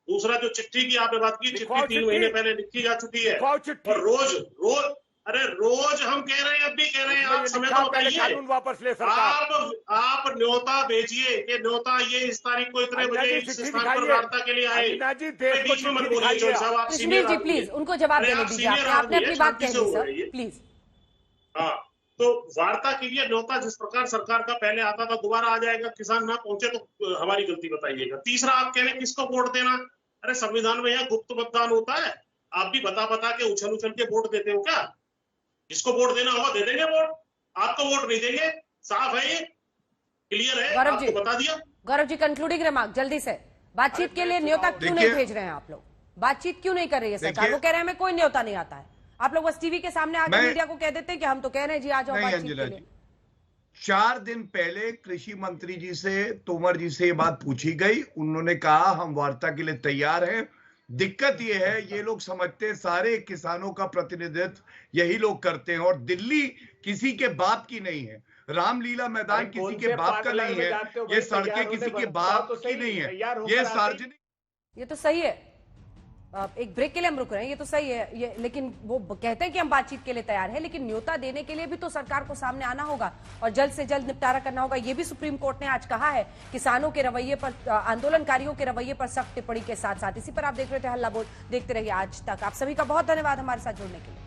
[SPEAKER 8] दूसरा, जो चिट्ठी की आपने बात की, चिट्ठी 3 महीने पहले लिखी जा चुकी है, और रोज हम कह रहे हैं, अब भी कह रहे हैं, आप समय तो बताइए,
[SPEAKER 7] कानून वापस ले सरकार।
[SPEAKER 8] आप न्योता भेजिए कि न्योता ये इस तारीख को इतने बजे इस स्थान पर वार्ता के लिए आए। बीच में मत बोलिए चौधरी साहब, आप
[SPEAKER 1] कश्मीर जी प्लीज उनको जवाब देने दीजिए, आपने अपनी बात कह दी सर, प्लीज।
[SPEAKER 8] हाँ, तो वार्ता के लिए न्योता जिस प्रकार सरकार का पहले आता था दोबारा आ जाएगा, किसान ना पहुंचे तो हमारी गलती बताइएगा। तीसरा, आप कह रहे हैं किसको वोट देना? अरे संविधान में यहाँ गुप्त मतदान होता है, आप भी बता के उछल के वोट देते हो क्या? जिसको वोट देना होगा दे देंगे वोट, आपको वोट नहीं देंगे। साफ है, ये क्लियर है, आपको बता दिया।
[SPEAKER 1] गौरव जी, कंक्लूडिंग रिमार्क जल्दी से, बातचीत के लिए न्योता क्यों नहीं भेज रहे हैं आप लोग? बातचीत क्यों नहीं कर रही है सरकार? वो कह रहे हैं हमें कोई न्योता नहीं आता है, आप लोग बस टीवी के सामने आके मीडिया को कह देते हैं कि हम तो कह रहे हैं जी आ जाओ बातचीत के लिए।
[SPEAKER 5] 4 दिन पहले कृषि मंत्री जी से, तोमर जी से ये बात पूछी गई, उन्होंने कहा हम वार्ता के लिए तैयार हैं। दिक्कत ये है, ये लोग समझते हैं सारे किसानों का प्रतिनिधित्व यही लोग करते हैं, और दिल्ली किसी के बाप की नहीं है, रामलीला मैदान किसी के बाप का नहीं है, ये सड़कें किसी के बाप की नहीं है, ये सार्वजनिक।
[SPEAKER 1] ये तो सही है, एक ब्रेक के लिए हम रुक रहे हैं, ये तो सही है ये, लेकिन वो कहते हैं कि हम बातचीत के लिए तैयार हैं, लेकिन न्योता देने के लिए भी तो सरकार को सामने आना होगा और जल्द से जल्द निपटारा करना होगा। ये भी सुप्रीम कोर्ट ने आज कहा है, किसानों के रवैये पर, आंदोलनकारियों के रवैये पर सख्त टिप्पणी के साथ साथ। इसी पर आप देख रहे थे हल्ला बोल, देखते रहिए आज तक। आप सभी का बहुत धन्यवाद हमारे साथ जुड़ने के लिए।